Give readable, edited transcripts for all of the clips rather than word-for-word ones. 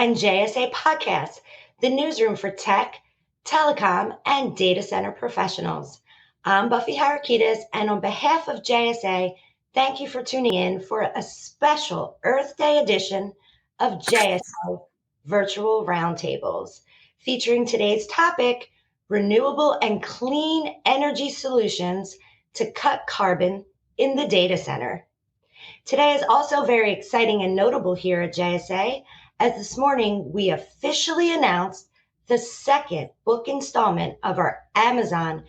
and JSA podcast, the newsroom for tech, telecom, and data center professionals. I'm Buffy Harakitis, and on behalf of JSA, thank you for tuning in for a special Earth Day edition of JSA Virtual Roundtables, featuring today's topic, renewable and clean energy solutions to cut carbon in the data center. Today is also very exciting and notable here at JSA, as this morning we officially announced the second book installment of our Amazon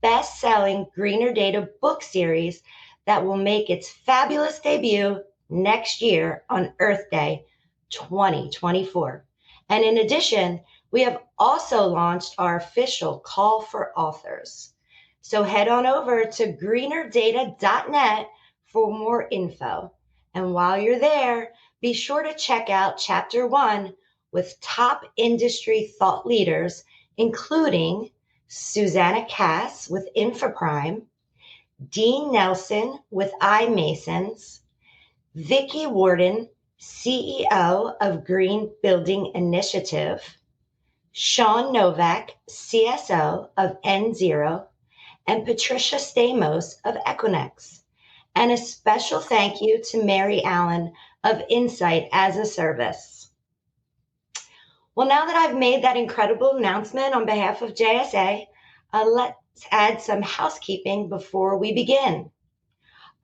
best-selling Greener Data book series that will make its fabulous debut next year on Earth Day 2024. And in addition, we have also launched our official call for authors. So head on over to greenerdata.net for more info. And while you're there, be sure to check out Chapter 1 with top industry thought leaders, including Susanna Cass with InfoPrime, Dean Nelson with iMasons, Vicki Warden, CEO of Green Building Initiative, Sean Novak, CSO of N0, and Patricia Stamos of Equinix. And a special thank you to Mary Allen of Insight as a Service. Well, now that I've made that incredible announcement on behalf of JSA, let's add some housekeeping before we begin.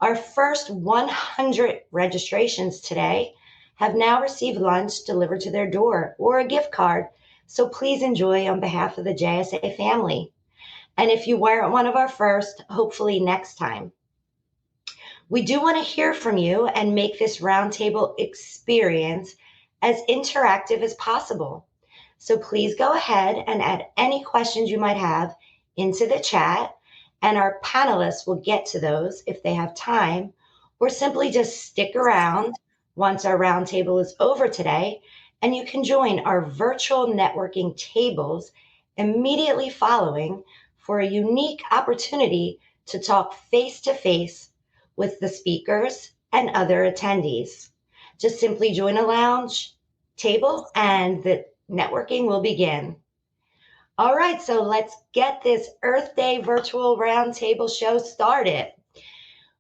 Our first 100 registrations today have now received lunch delivered to their door or a gift card, so please enjoy on behalf of the JSA family. And if you weren't one of our first, hopefully next time. We do want to hear from you and make this roundtable experience as interactive as possible. So please go ahead and add any questions you might have into the chat, and our panelists will get to those if they have time, or simply just stick around once our roundtable is over today, and you can join our virtual networking tables immediately following for a unique opportunity to talk face-to-face with the speakers and other attendees. Just simply join a lounge table and the networking will begin. All right, so let's get this Earth Day virtual roundtable show started.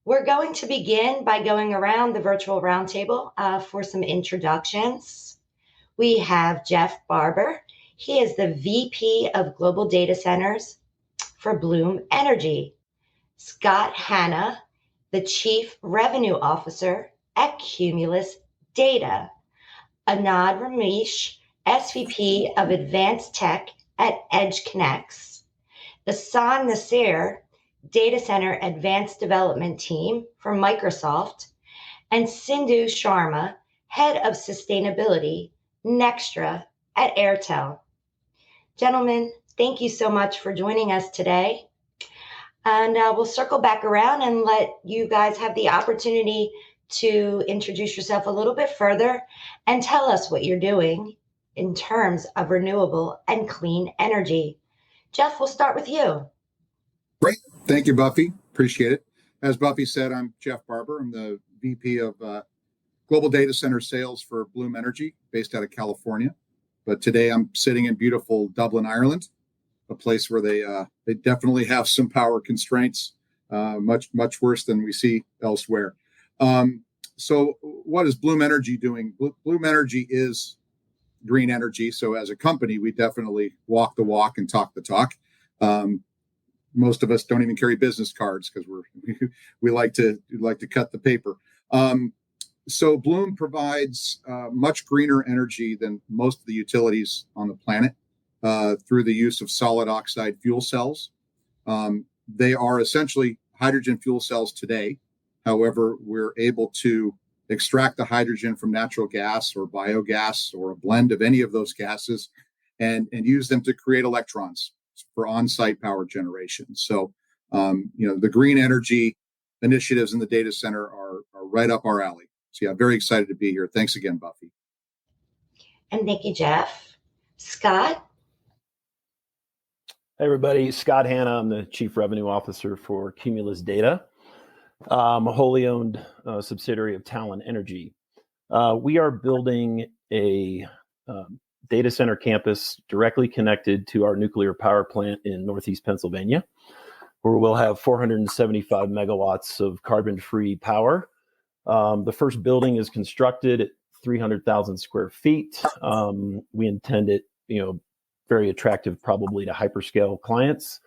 We're going to begin by going around the virtual roundtable for some introductions. We have Jeff Barber. He is the VP of Global Data Centers for Bloom Energy. Scott Hanna, the Chief Revenue Officer at Cumulus Data. Anand Ramesh, SVP of Advanced Tech at EdgeConneX. Hassan Nasser, Data Center Advanced Development Team for Microsoft. And Sindhu Sharma, Head of Sustainability, Nextra at Airtel. Gentlemen, thank you so much for joining us today. And we'll circle back around and let you guys have the opportunity to introduce yourself a little bit further and tell us what you're doing in terms of renewable and clean energy. Jeff, we'll start with you. Great. Thank you, Buffy. Appreciate it. As Buffy said, I'm Jeff Barber. I'm the VP of Global Data Center Sales for Bloom Energy, based out of California. But today I'm sitting in beautiful Dublin, Ireland, a place where they definitely have some power constraints, much worse than we see elsewhere. So what is Bloom Energy doing? Bloom Energy is green energy. So as a company, we definitely walk the walk and talk the talk. Most of us don't even carry business cards because we like to cut the paper. So Bloom provides much greener energy than most of the utilities on the planet. Through the use of solid oxide fuel cells. They are essentially hydrogen fuel cells today. However, we're able to extract the hydrogen from natural gas or biogas or a blend of any of those gases and use them to create electrons for on-site power generation. So, the green energy initiatives in the data center are right up our alley. So yeah, very excited to be here. Thanks again, Buffy. And thank you, Jeff. Scott? Hey, everybody. Scott Hanna. I'm the Chief Revenue Officer for Cumulus Data, a wholly owned subsidiary of Talon Energy. We are building a data center campus directly connected to our nuclear power plant in Northeast Pennsylvania, where we'll have 475 megawatts of carbon-free power. The first building is constructed at 300,000 square feet. We intend it, very attractive probably to hyperscale clients.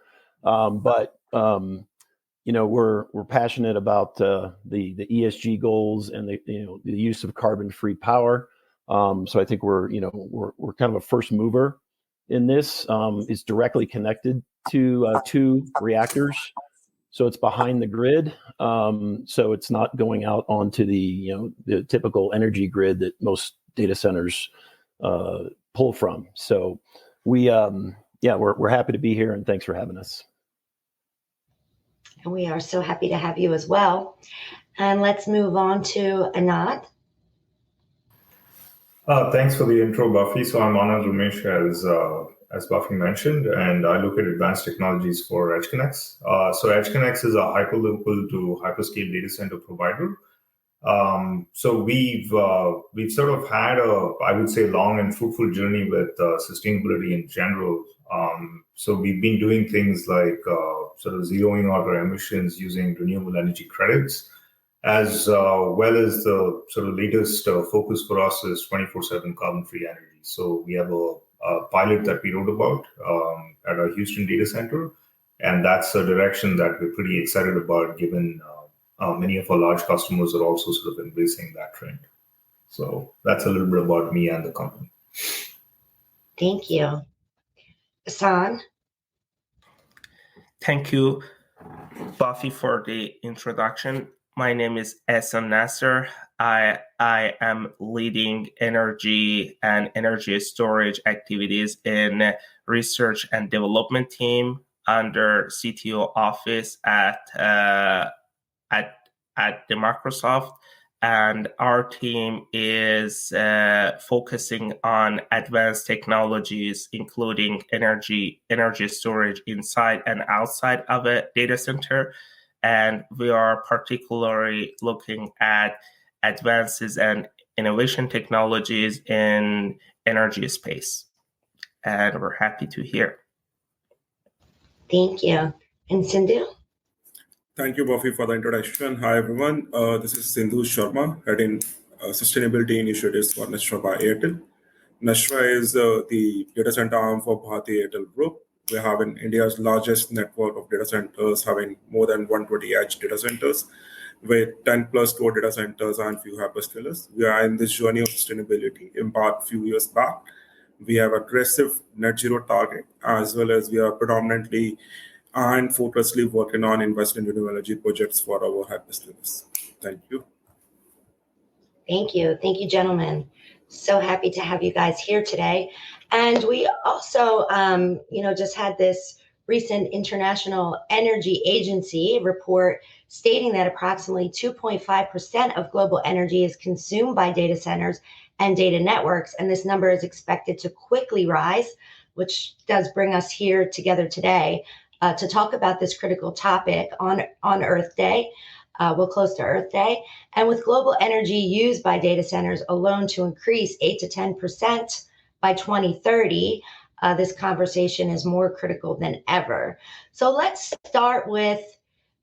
But we're passionate about the ESG goals and the use of carbon-free power. So I think we're kind of a first mover in this. It's directly connected to 2 reactors, so it's behind the grid. So it's not going out onto the typical energy grid that most data centers pull from. So we're happy to be here, and thanks for having us. And we are so happy to have you as well. And let's move on to Anand. Thanks for the intro, Buffy. So I'm Anand Ramesh, as Buffy mentioned, and I look at advanced technologies for EdgeConneX. So EdgeConneX is a hyperlocal to hyperscale data center provider. So we've sort of had I would say, long and fruitful journey with sustainability in general. So we've been doing things like sort of zeroing out our emissions using renewable energy credits, as well as the sort of latest focus for us is 24/7 carbon-free energy. So we have a pilot that we wrote about at our Houston data center, and that's a direction that we're pretty excited about, given many of our large customers are also sort of embracing that trend. So that's a little bit about me and the company. Thank you. Hassan? Thank you, Buffy, for the introduction. My name is Ehsan Nasser. I am leading energy and energy storage activities in research and development team under CTO office at the Microsoft, and our team is focusing on advanced technologies, including energy storage inside and outside of a data center. And we are particularly looking at advances and innovation technologies in energy space. And we're happy to hear. Thank you. And Sindhu? Thank you, Buffy, for the introduction. Hi, everyone. This is Sindhu Sharma, heading Sustainability Initiatives for Nashra by Airtel. Nashra is the data center arm for Bharti Airtel Group. We have India's largest network of data centers, having more than 120 edge data centers, with 10 plus core data centers and few hyperscalers. We are in this journey of sustainability embarked a few years back. We have aggressive net zero target, as well as we are predominantly and focusly working on investing in renewable energy projects for our hyperscalers. Thank you. Thank you. Thank you, gentlemen. So happy to have you guys here today. And we also, just had this recent International Energy Agency report stating that approximately 2.5% of global energy is consumed by data centers and data networks. And this number is expected to quickly rise, which does bring us here together today to talk about this critical topic on Earth Day. We'll close to Earth Day. And with global energy used by data centers alone to increase 8 to 10% by 2030, this conversation is more critical than ever. So let's start with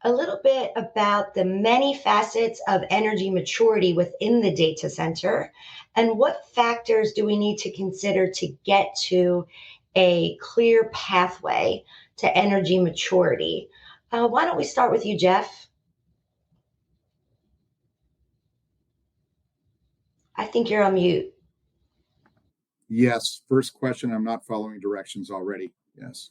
a little bit about the many facets of energy maturity within the data center, and what factors do we need to consider to get to a clear pathway to energy maturity. Why don't we start with you, Jeff? I think you're on mute. Yes. First question, I'm not following directions already. Yes.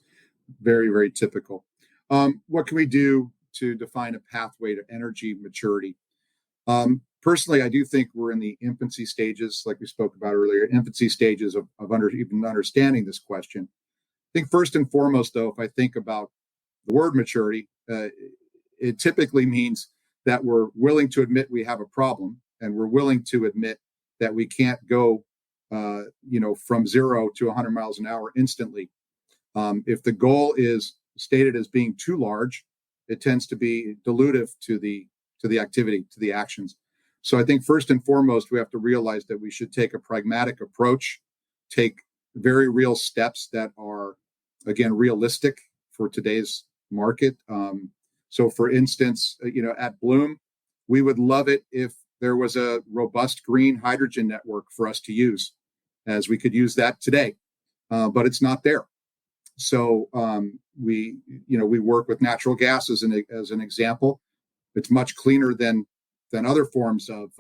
Very, very typical. What can we do to define a pathway to energy maturity? Personally, I do think we're in the infancy stages, like we spoke about earlier, infancy stages of even understanding this question. I think first and foremost, though, if I think about the word maturity, it typically means that we're willing to admit we have a problem, and we're willing to admit that we can't go, from 0 to 100 miles an hour instantly. If the goal is stated as being too large, it tends to be dilutive to the activity, to the actions. So I think first and foremost, we have to realize that we should take a pragmatic approach take very real steps that are, again, realistic for today's market. So for instance, at Bloom, we would love it if there was a robust green hydrogen network for us to use, as we could use that today, but it's not there. So we work with natural gas as an example. It's much cleaner than other forms of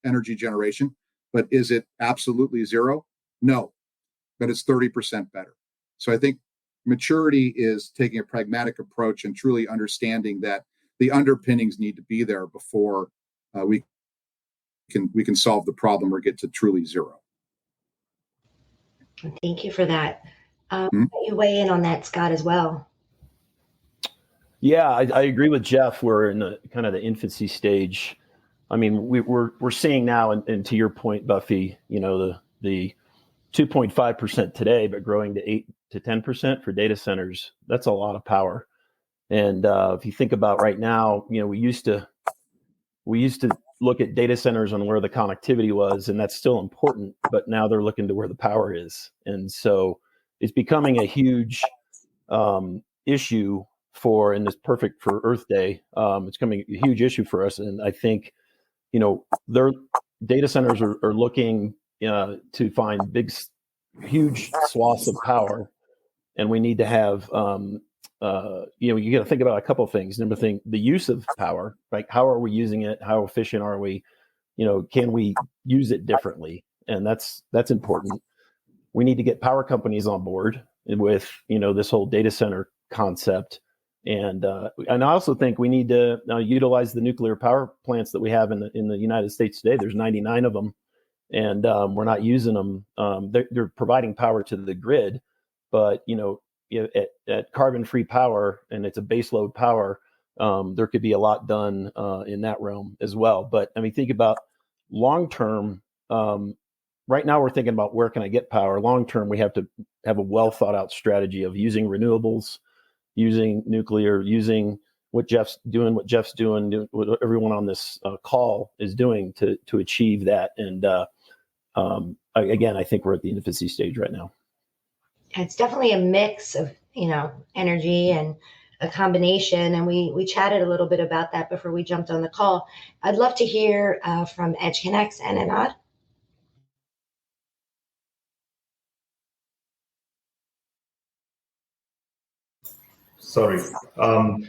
energy generation, but is it absolutely zero? No, but it's 30% better. So I think maturity is taking a pragmatic approach and truly understanding that the underpinnings need to be there before we can solve the problem or get to truly zero. Thank you for that. You weigh in on that, Scott, as well. Yeah, I agree with Jeff. We're in the kind of the infancy stage. I mean, we're seeing now, and to your point, Buffy, the 2.5% today, but growing to 8 to 10% for data centers. That's a lot of power. And if you think about right now, we used to look at data centers on where the connectivity was, and that's still important. But now they're looking to where the power is, and so it's becoming a huge issue and it's perfect for Earth Day. It's becoming a huge issue for us, and I think their data centers are looking to find huge swaths of power, and we need to have you got to think about a couple of things. Number thing, the use of power, like how are we using it? How efficient are we? Can we use it differently? And that's important. We need to get power companies on board with this whole data center concept, and I also think we need to utilize the nuclear power plants that we have in the United States today. There's 99 of them, and we're not using them. They're providing power to the grid, but at carbon-free power, and it's a baseload power, there could be a lot done in that realm as well. But I mean, think about long-term. Right now, we're thinking about where can I get power. Long-term, we have to have a well-thought-out strategy of using renewables, using nuclear, using what Jeff's doing, what everyone on this call is doing to achieve that. And again, I think we're at the infancy stage right now. It's definitely a mix of, energy and a combination. And we chatted a little bit about that before we jumped on the call. I'd love to hear from EdgeConneX and Anand. Sorry. I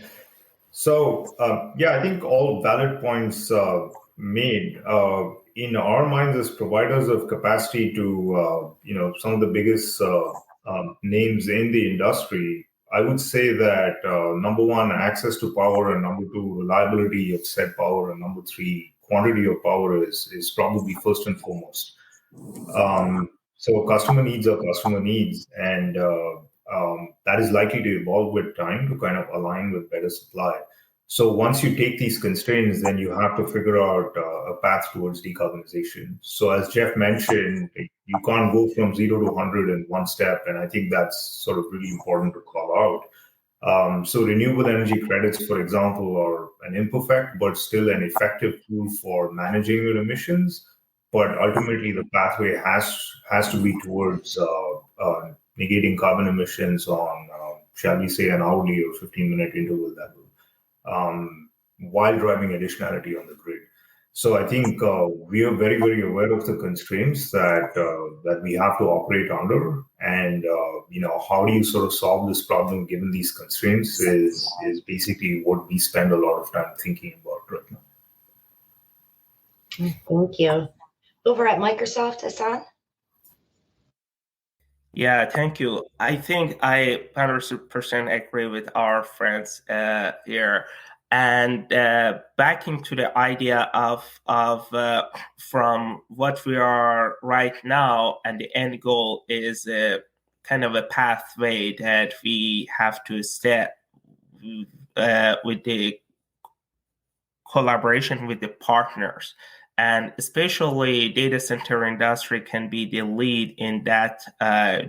think all valid points made. In our minds as providers of capacity to, some of the biggest names in the industry, I would say that number one, access to power, and number two, reliability of said power, and number three, quantity of power is probably first and foremost. So customer needs are customer needs, and that is likely to evolve with time to kind of align with better supply. So once you take these constraints, then you have to figure out a path towards decarbonization. So as Jeff mentioned, you can't go from 0 to 100 in one step. And I think that's sort of really important to call out. So renewable energy credits, for example, are an imperfect, but still an effective tool for managing your emissions. But ultimately, the pathway has to be towards negating carbon emissions on, shall we say, an hourly or 15-minute interval level, while driving additionality on the grid. So I think we are very, very aware of the constraints that we have to operate under, and how do you sort of solve this problem given these constraints is basically what we spend a lot of time thinking about right now. Thank you. Over at Microsoft, Hassan? Yeah, thank you. I think I 100% agree with our friends here. And backing to the idea of from what we are right now, and the end goal is kind of a pathway that we have to step with the collaboration with the partners. And especially data center industry can be the lead in that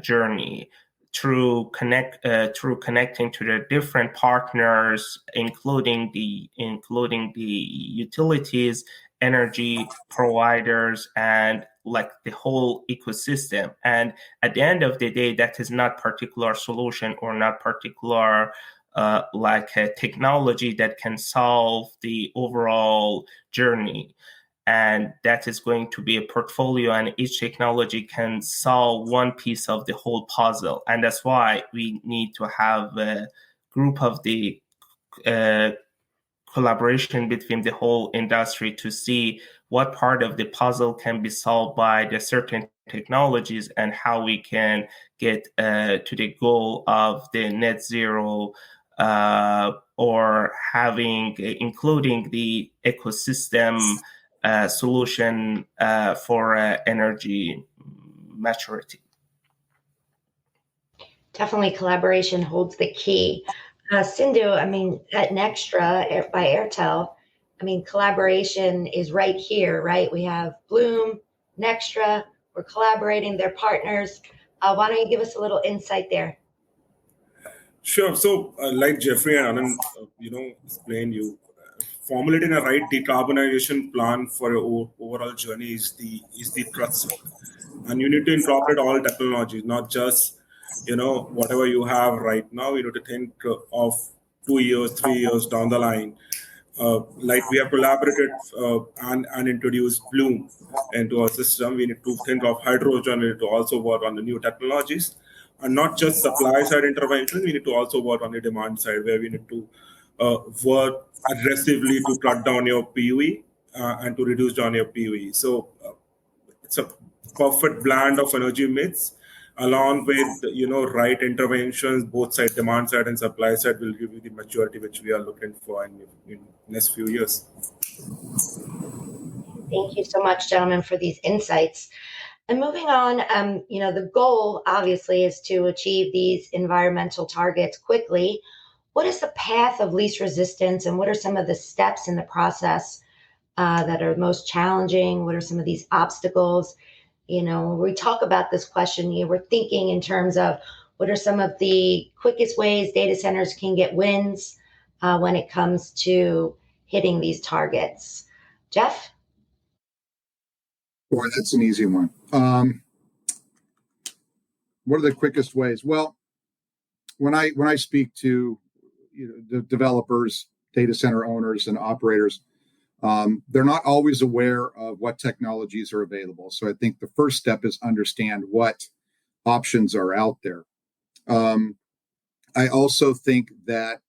journey through connecting to the different partners, including the utilities, energy providers, and like the whole ecosystem. And at the end of the day, that is not particular solution or not particular like a technology that can solve the overall journey. And that is going to be a portfolio, and each technology can solve one piece of the whole puzzle. And that's why we need to have a group of the collaboration between the whole industry to see what part of the puzzle can be solved by the certain technologies and how we can get to the goal of the net zero, or including the ecosystem solution for energy maturity. Definitely collaboration holds the key. Sindhu, I mean, at Nextra by Airtel, I mean, collaboration is right here, right? We have Bloom, Nextra, we're collaborating, they're partners. Why don't you give us a little insight there? Sure. So, like Jeffrey and Anand, explained, you formulating a right decarbonization plan for your overall journey is the trust, and you need to incorporate all technologies, not just whatever you have right now. You need to think of 2 years, 3 years down the line. Like we have collaborated and introduced Bloom into our system. We need to think of hydrogen. We need to also work on the new technologies, and not just supply side intervention. We need to also work on the demand side, where we need to work aggressively to cut down your PUE and to reduce down your PUE. So it's a perfect blend of energy mix, along with right interventions, both side, demand side and supply side, will give you the maturity which we are looking for in next few years. Thank you so much, gentlemen, for these insights. And moving on, the goal obviously is to achieve these environmental targets quickly. What is the path of least resistance, and what are some of the steps in the process that are most challenging? What are some of these obstacles? When we talk about this question, we're thinking in terms of what are some of the quickest ways data centers can get wins when it comes to hitting these targets. Jeff? Boy, that's an easy one. What are the quickest ways? Well, when I speak to the developers, data center owners, and operators, they're not always aware of what technologies are available. So I think the first step is understand what options are out there. I also think that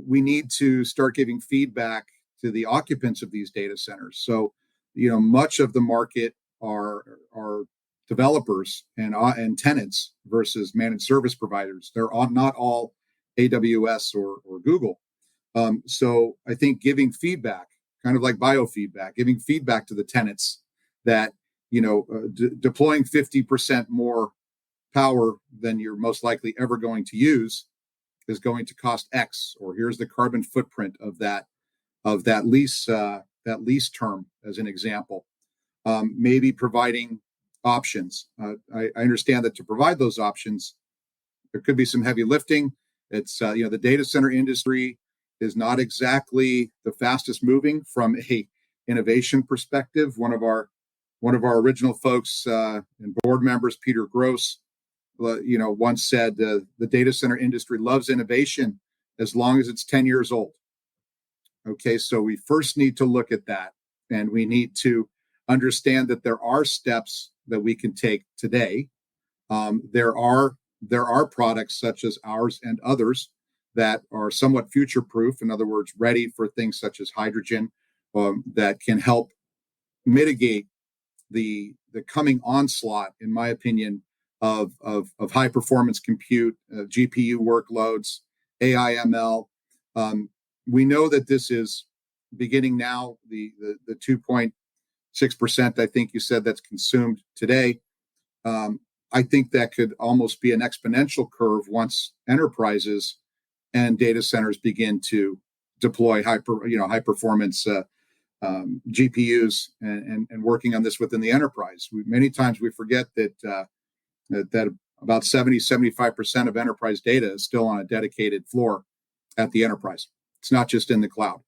we need to start giving feedback to the occupants of these data centers. So, much of the market are developers and tenants versus managed service providers. They're not all AWS or Google. So I think giving feedback, kind of like biofeedback, giving feedback to the tenants that, deploying 50% more power than you're most likely ever going to use is going to cost X, or here's the carbon footprint of that lease term, as an example. Maybe providing options. I understand that to provide those options, there could be some heavy lifting. It's the data center industry is not exactly the fastest moving from a innovation perspective. One of our original folks and board members, Peter Gross, once said the data center industry loves innovation as long as it's 10 years old. Okay, so we first need to look at that, and we need to understand that there are steps that we can take today. There are products such as ours and others that are somewhat future-proof, in other words, ready for things such as hydrogen, that can help mitigate the coming onslaught, in my opinion, of high-performance compute, GPU workloads, AI, ML. We know that this is beginning now. The 2.6%, I think you said, that's consumed today. I think that could almost be an exponential curve once enterprises and data centers begin to deploy high performance GPUs and working on this within the enterprise. Many times we forget that about 75% of enterprise data is still on a dedicated floor at the enterprise. It's not just in the cloud,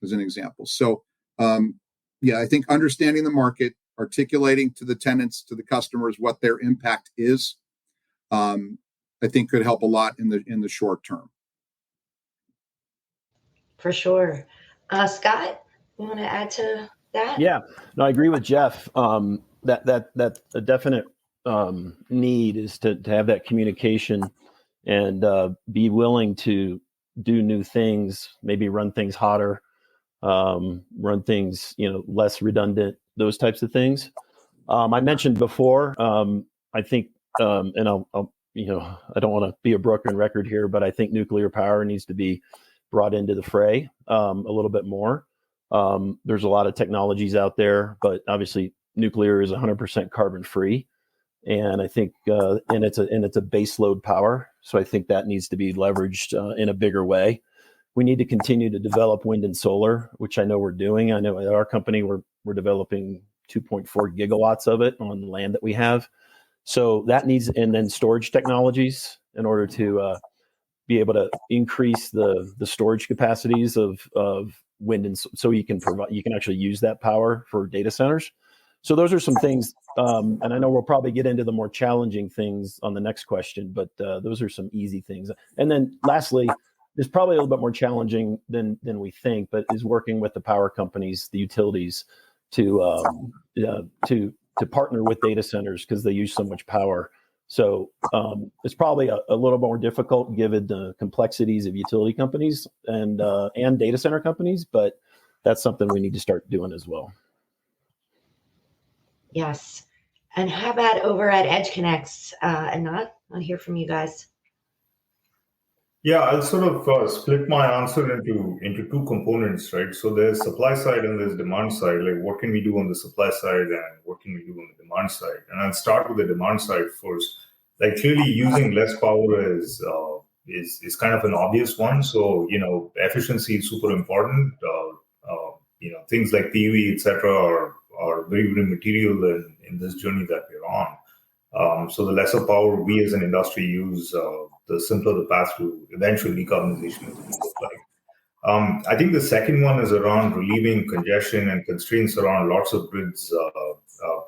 as an example. So, I think understanding the market, articulating to the tenants, to the customers, what their impact is, I think could help a lot in the short term. For sure. Scott, you want to add to that? Yeah, no, I agree with Jeff. That a definite need is to have that communication and be willing to do new things, maybe run things hotter, run things less redundant, those types of things. I mentioned before, I think, and I'll I don't want to be a broken record here, but I think nuclear power needs to be brought into the fray a little bit more. There's a lot of technologies out there, but obviously nuclear is 100% carbon free, and I think and it's a base load power, so I think that needs to be leveraged in a bigger way. We need to continue to develop wind and solar, which I know we're doing. I know at our company we're developing 2.4 gigawatts of it on the land that we have. So that needs, and then storage technologies in order to be able to increase the storage capacities of wind, and so you can actually use that power for data centers. So those are some things, and I know we'll probably get into the more challenging things on the next question, but those are some easy things. And then lastly, it's probably a little bit more challenging than we think, but is working with the power companies, the utilities, to partner with data centers because they use so much power. So it's probably a little more difficult given the complexities of utility companies and data center companies, but that's something we need to start doing as well. Yes. And how about over at EdgeConneX? Anand, I'll hear from you guys. Yeah, I'll sort of split my answer into two components, right? So there's supply side and there's demand side. Like, what can we do on the supply side and what can we do on the demand side? And I'll start with the demand side first. Like, clearly using less power is kind of an obvious one. So efficiency is super important. Things like PUE, etc., are very, very material in this journey that we're on. So the lesser power we as an industry use, the simpler the path to eventual decarbonization is going to look like. I think the second one is around relieving congestion and constraints around lots of grids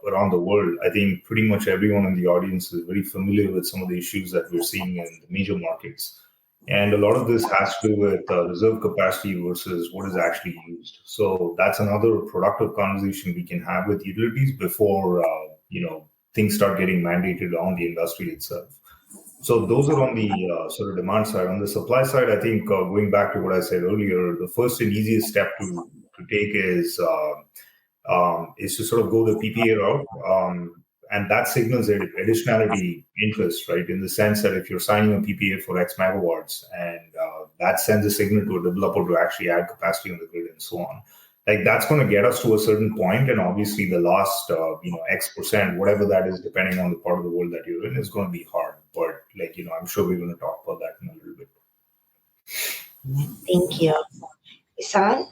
around the world. I think pretty much everyone in the audience is very familiar with some of the issues that we're seeing in the major markets. And a lot of this has to do with reserve capacity versus what is actually used. So that's another productive conversation we can have with utilities before things start getting mandated on the industry itself. So those are on the sort of demand side. On the supply side, I think going back to what I said earlier, the first and easiest step to take is to sort of go the PPA route. And that signals additionality interest, right? In the sense that if you're signing a PPA for X megawatts and that sends a signal to a developer to actually add capacity on the grid and so on. Like, that's going to get us to a certain point, and obviously the last X percent, whatever that is, depending on the part of the world that you're in, is going to be hard. But I'm sure we're going to talk about that in a little bit. Thank you, Isan.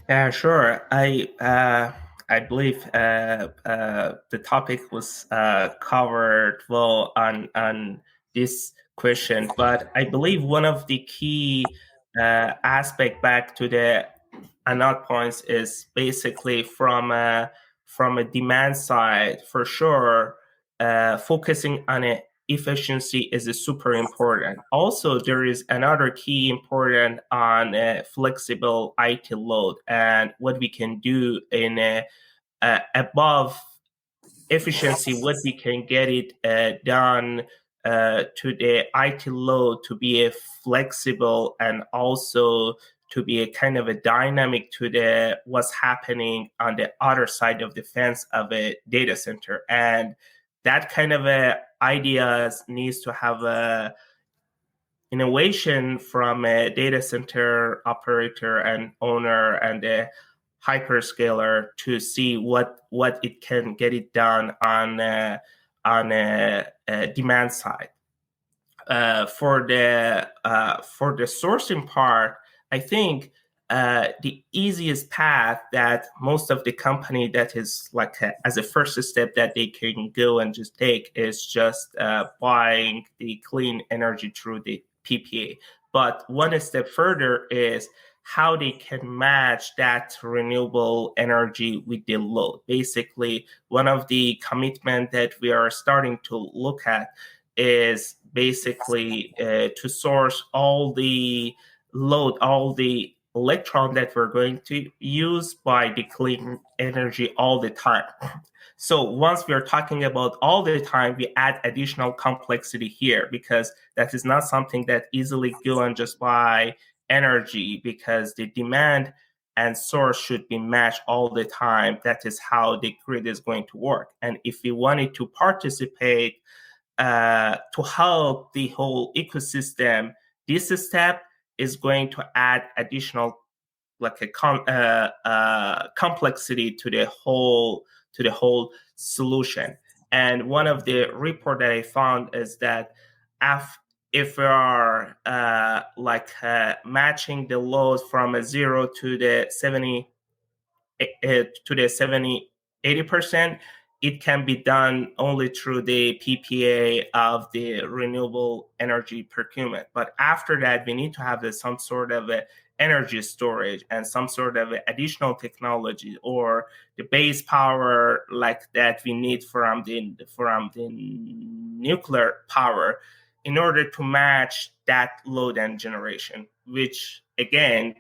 Yeah, sure. I believe the topic was covered well on this question, but I believe one of the key aspect back to the Anand points is basically from a demand side, for sure, focusing on it. Efficiency is super important. Also, there is another key important on flexible IT load and what we can do in above efficiency, what we can get it done to the IT load to be a flexible and also to be a kind of a dynamic to the what's happening on the other side of the fence of a data center. And that kind of ideas needs to have a innovation from a data center operator and owner and a hyperscaler to see what it can get it done on a demand side. For the sourcing part, I think the easiest path that most of the company that is like as a first step that they can go and just take is just buying the clean energy through the PPA. But one step further is how they can match that renewable energy with the load. Basically, one of the commitments that we are starting to look at is basically to source all the load, all the electron that we're going to use by the clean energy all the time. So once we are talking about all the time, we add additional complexity here, because that is not something that easily given just by energy, because the demand and source should be matched all the time. That is how the grid is going to work. And if we wanted to participate to help the whole ecosystem, this step is going to add additional complexity to the whole solution. And one of the report that I found is that if we are matching the load from a 0 to the 70 80%, it can be done only through the PPA of the renewable energy procurement. But after that, we need to have some sort of energy storage and some sort of additional technology, or the base power like that we need from the nuclear power in order to match that load and generation, which again,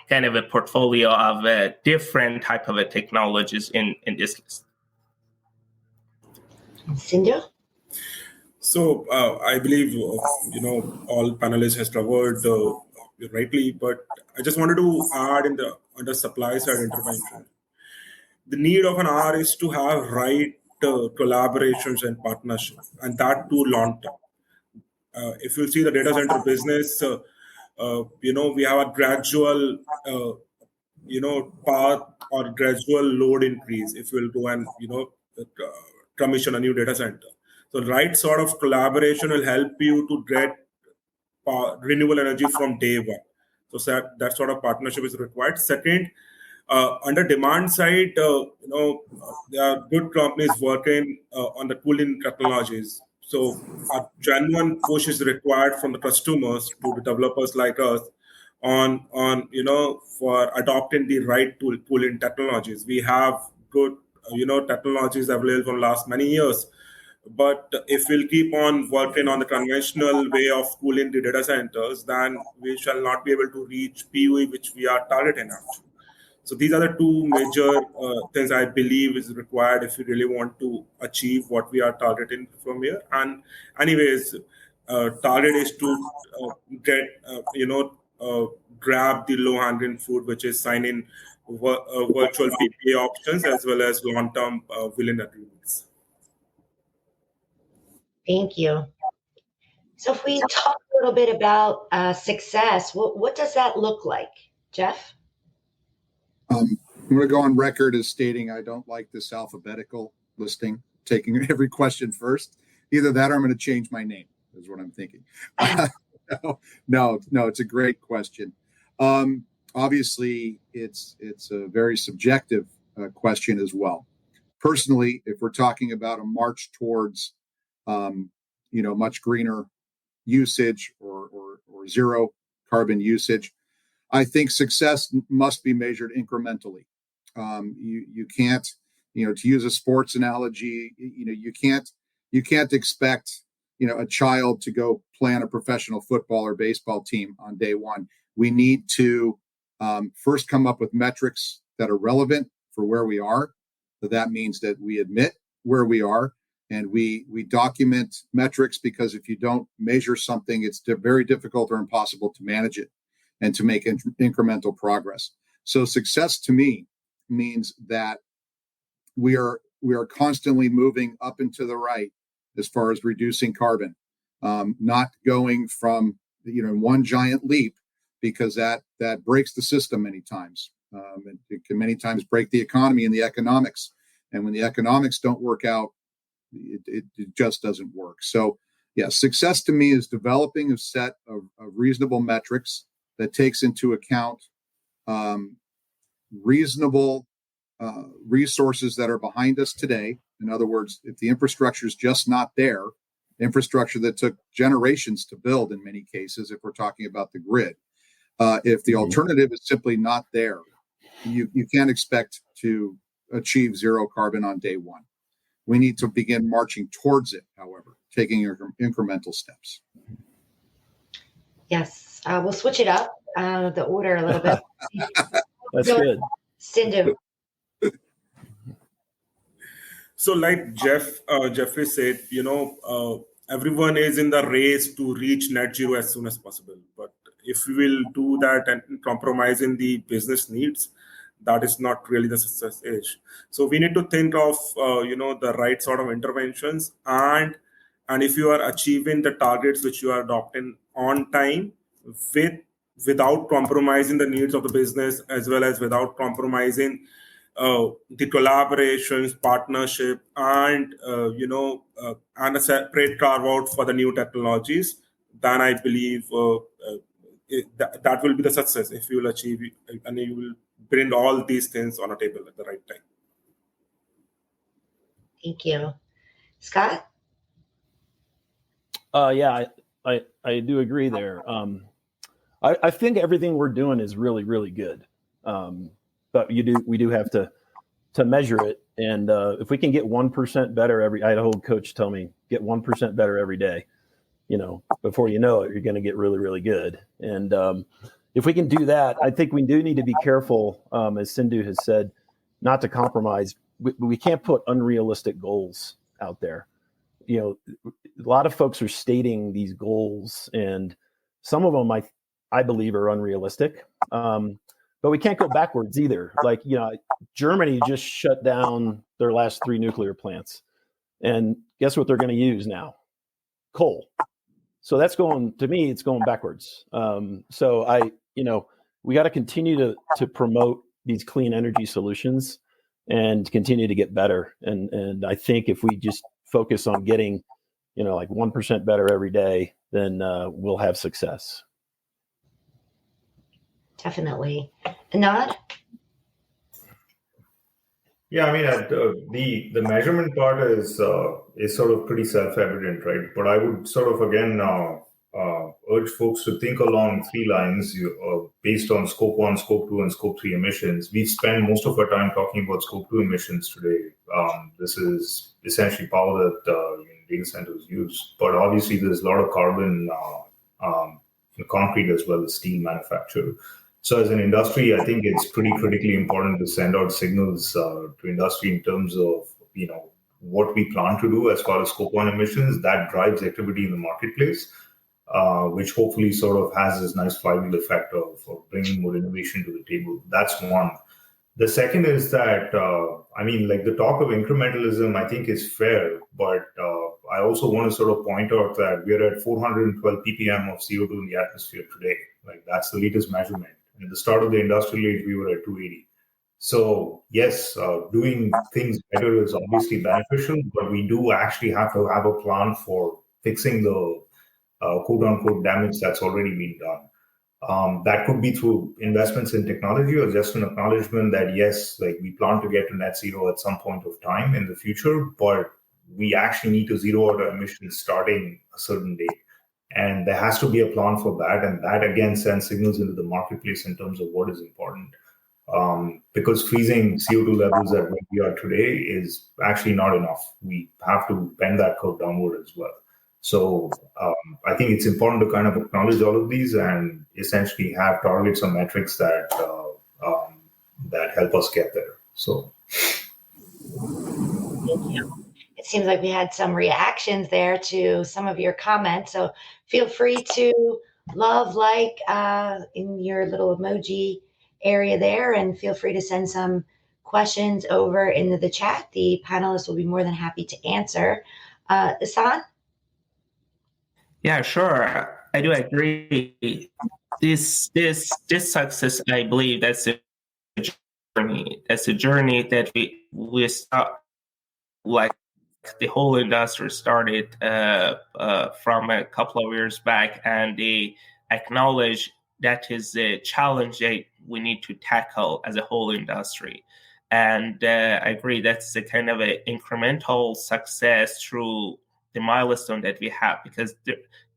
kind of a portfolio of different type of technologies in this case. Sindhu? So I believe all panelists has covered rightly, but I just wanted to add on the supply side intervention. The need of an hour is to have right collaborations and partnership, and that too long term. If you see the data center business, we have a gradual path or gradual load increase if we'll go and commission a new data center. So right sort of collaboration will help you to get renewable energy from day one. So that sort of partnership is required. Second, under demand side, there are good companies working on the cooling technologies. So a genuine push is required from the customers to the developers like us on for adopting the right cooling technologies. We have good technologies available from last many years. But if we'll keep on working on the conventional way of cooling the data centers, then we shall not be able to reach PUE, which we are targeting at. So these are the two major things I believe is required if we really want to achieve what we are targeting from here. And anyways, target is to get, grab the low-hanging fruit, which is signing virtual PPA options as well as long-term willing agreements. Thank you. So if we talk a little bit about success, what does that look like? Jeff? I'm going to go on record as stating I don't like this alphabetical listing, taking every question first. Either that or I'm going to change my name, is what I'm thinking. No, it's a great question. Obviously, it's a very subjective question as well. Personally, if we're talking about a march towards much greener usage or zero carbon usage, I think success must be measured incrementally. You can't, to use a sports analogy, you can't expect, a child to go play on a professional football or baseball team on day one. We need to first come up with metrics that are relevant for where we are. So that means that we admit where we are and we document metrics, because if you don't measure something, it's very difficult or impossible to manage it and to make incremental progress. So success to me means that we are constantly moving up and to the right as far as reducing carbon, not going from one giant leap, because that breaks the system many times. It can many times break the economy and the economics. And when the economics don't work out, it just doesn't work. So yeah, success to me is developing a set of reasonable metrics that takes into account reasonable resources that are behind us today. In other words, if the infrastructure is just not there, infrastructure that took generations to build in many cases, if we're talking about the grid, If the alternative is simply not there, you can't expect to achieve zero carbon on day one. We need to begin marching towards it, however, taking incremental steps. Yes, we'll switch it up, the order a little bit. That's good. Sindhu. So, like Jeffrey said, everyone is in the race to reach net zero as soon as possible. But if we will do that and compromise in the business needs, that is not really the success age. So we need to think of the right sort of interventions, and if you are achieving the targets which you are adopting on time, without compromising the needs of the business, as well as without compromising the collaborations, partnership, and and a separate carve out for the new technologies, then I believe that will be the success if you will achieve it, and you will bring all these things on a table at the right time. Thank you. Scott? Yeah, I do agree there. I think everything we're doing is really, really good. But we do have to measure it. And if we can get 1% better I had a whole coach tell me, get 1% better every day, before you know it, you're going to get really, really good. And if we can do that, I think we do need to be careful, as Sindhu has said, not to compromise. We can't put unrealistic goals out there. A lot of folks are stating these goals, and some of them I believe are unrealistic. But we can't go backwards either. Like, Germany just shut down their last 3 nuclear plants. And guess what they're going to use now? Coal. So it's going backwards. So we got to continue to promote these clean energy solutions and continue to get better. And I think if we just focus on getting, like 1% better every day, then we'll have success. Definitely. Anand? Yeah, I mean, the measurement part is sort of pretty self-evident, right? But I would sort of again urge folks to think along 3 lines based on Scope 1, Scope 2, and Scope 3 emissions. We spend most of our time talking about Scope 2 emissions today. This is essentially power that data centers use, but obviously there's a lot of carbon in concrete as well as steel manufacture. So as an industry, I think it's pretty critically important to send out signals to industry in terms of, what we plan to do as far as Scope 1 emissions. That drives activity in the marketplace, which hopefully sort of has this nice flywheel effect of bringing more innovation to the table. That's one. The second is that, the talk of incrementalism, I think is fair, but I also want to sort of point out that we're at 412 ppm of CO2 in the atmosphere today. Like, that's the latest measurement. At the start of the industrial age, we were at 280. So yes, doing things better is obviously beneficial, but we do actually have to have a plan for fixing the quote-unquote damage that's already been done. That could be through investments in technology or just an acknowledgement that yes, like we plan to get to net zero at some point of time in the future, but we actually need to zero out our emissions starting a certain date. And there has to be a plan for that. And that, again, sends signals into the marketplace in terms of what is important. Because freezing CO2 levels at where we are today is actually not enough. We have to bend that curve downward as well. So I think it's important to kind of acknowledge all of these and essentially have targets or metrics that help us get there. So. Thank you. It seems like we had some reactions there to some of your comments. So feel free to love, in your little emoji area there, and feel free to send some questions over into the chat. The panelists will be more than happy to answer. Isan? Yeah, sure. I do agree. This success, I believe, that's a journey. That's a journey that we start, like the whole industry started from a couple of years back, and they acknowledge that is a challenge that we need to tackle as a whole industry. And I agree that's a kind of an incremental success through the milestone that we have, because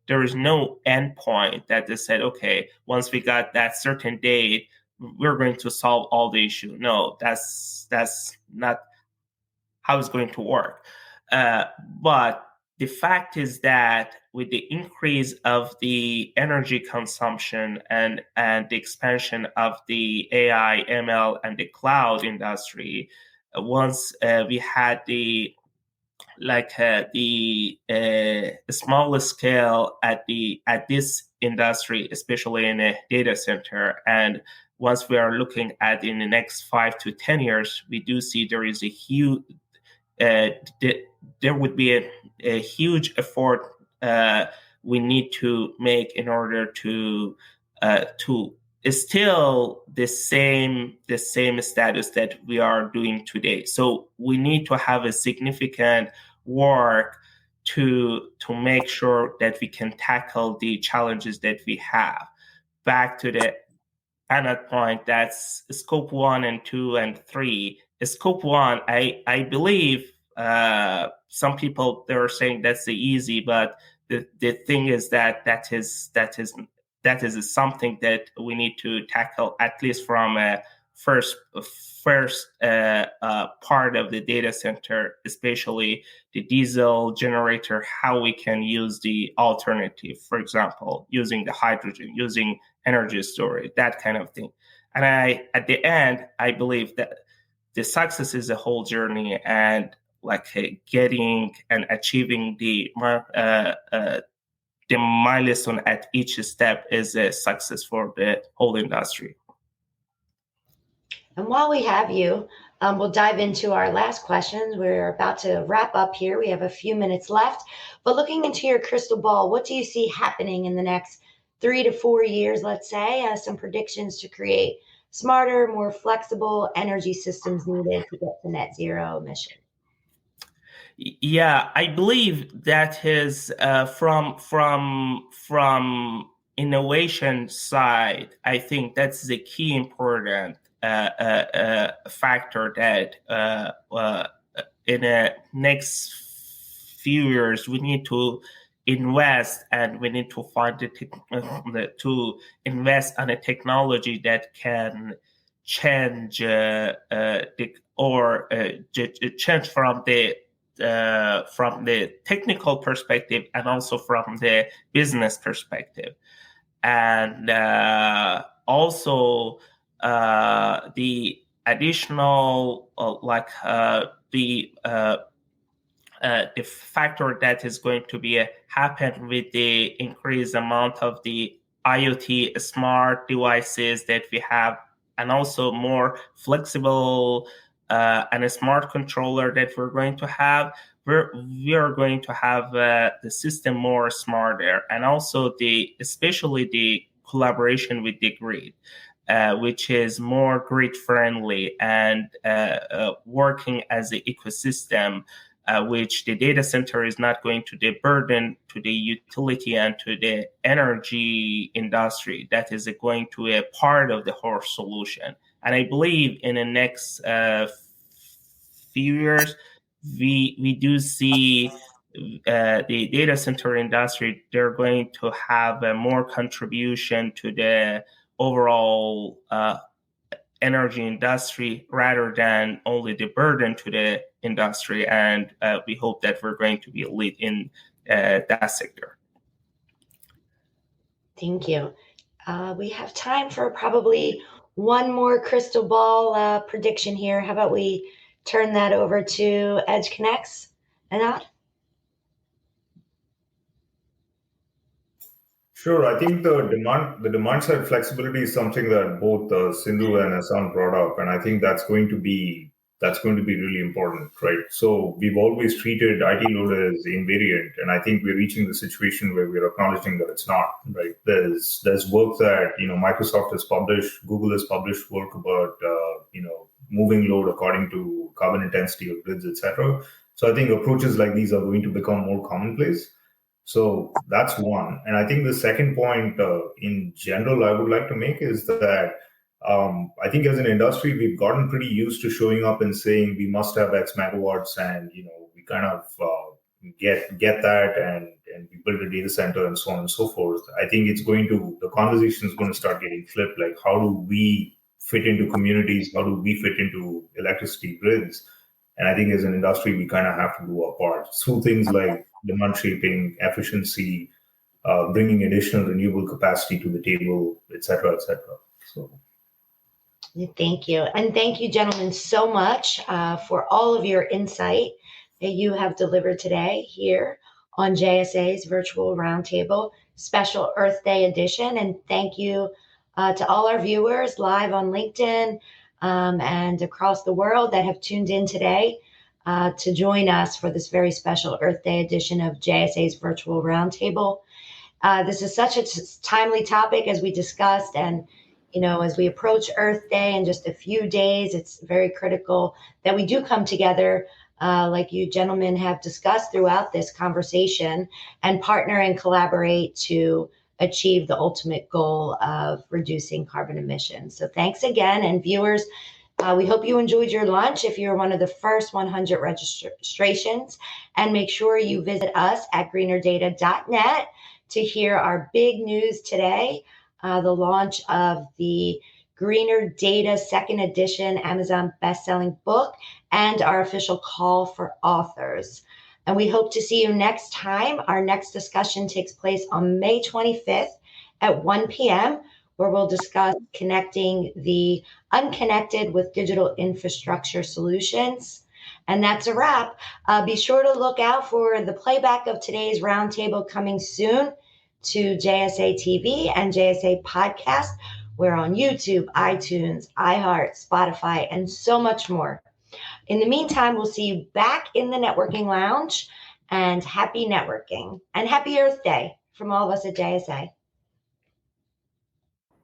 there is no endpoint that they said, okay, once we got that certain date, we're going to solve all the issue. No, that's not how it's going to work. But the fact is that with the increase of the energy consumption and the expansion of the AI, ML, and the cloud industry, once we had the smallest scale at this industry, especially in a data center, and once we are looking at in the next 5 to 10 years, we do see there is a huge there would be a huge effort we need to make in order to still the same status that we are doing today. So we need to have a significant work to make sure that we can tackle the challenges that we have. Back to the another point, that's scope 1 and 2 and 3. Scope 1, I believe some people, they're saying that's the easy, but the thing is that is something that we need to tackle, at least from a first part of the data center, especially the diesel generator, how we can use the alternative, for example, using the hydrogen, using energy storage, that kind of thing. And at the end, I believe that the success is a whole journey, and getting and achieving the milestone at each step is a success for the whole industry. And while we have you, we'll dive into our last questions. We're about to wrap up here. We have a few minutes left. But looking into your crystal ball, what do you see happening in the next 3 to 4 years, let's say, some predictions to create smarter, more flexible energy systems needed to get to net zero emission? Yeah, I believe that is from innovation side. I think that's the key important factor that in the next few years we need to invest, and we need to find to invest on a technology that can change change from the technical perspective and also from the business perspective, and also the additional the factor that is going to be happen with the increased amount of the IoT smart devices that we have, and also more flexible and a smart controller that we're going to have. We are going to have the system more smarter, and also especially the collaboration with the grid, which is more grid friendly and working as an ecosystem, which the data center is not going to be burden to the utility and to the energy industry. That is going to be a part of the whole solution. And I believe in the next few years, we do see the data center industry, they're going to have a more contribution to the overall energy industry rather than only the burden to the industry. And we hope that we're going to be a lead in that sector. Thank you. We have time for probably one more crystal ball prediction here. How about we turn that over to Edge Connects? Anand? Sure. I think the demand side flexibility is something that both Sindhu and Hassan brought up, and I think that's going to be really important, right? So we've always treated IT load as invariant, and I think we're reaching the situation where we're acknowledging that it's not, right? There's work that Microsoft has published, Google has published work about moving load according to carbon intensity of grids, etc. So I think approaches like these are going to become more commonplace. So that's one. And I think the second point in general I would like to make is that I think as an industry, we've gotten pretty used to showing up and saying we must have X megawatts, and we kind of get that, and we build a data center and so on and so forth. I think the conversation is going to start getting flipped. Like, how do we fit into communities? How do we fit into electricity grids? And I think as an industry, we kind of have to do our part through things like demand shaping, efficiency, bringing additional renewable capacity to the table, et cetera, et cetera. So. Thank you. And thank you, gentlemen, so much for all of your insight that you have delivered today here on JSA's virtual roundtable, special Earth Day edition. And thank you to all our viewers live on LinkedIn and across the world that have tuned in today to join us for this very special Earth Day edition of JSA's virtual roundtable. This is such a timely topic, as we discussed, and as we approach Earth Day in just a few days, it's very critical that we do come together, like you gentlemen have discussed throughout this conversation, and partner and collaborate to achieve the ultimate goal of reducing carbon emissions. So thanks again. And viewers, we hope you enjoyed your lunch if you're one of the first 100 registrations. And make sure you visit us at greenerdata.net to hear our big news today. The launch of the Greener Data second edition Amazon bestselling book and our official call for authors. And we hope to see you next time. Our next discussion takes place on May 25th at 1 p.m., where we'll discuss connecting the unconnected with digital infrastructure solutions. And that's a wrap. Be sure to look out for the playback of today's roundtable coming soon to JSA TV and JSA Podcast. We're on YouTube, iTunes, iHeart, Spotify, and so much more. In the meantime, we'll see you back in the networking lounge, and happy networking and happy Earth Day from all of us at JSA.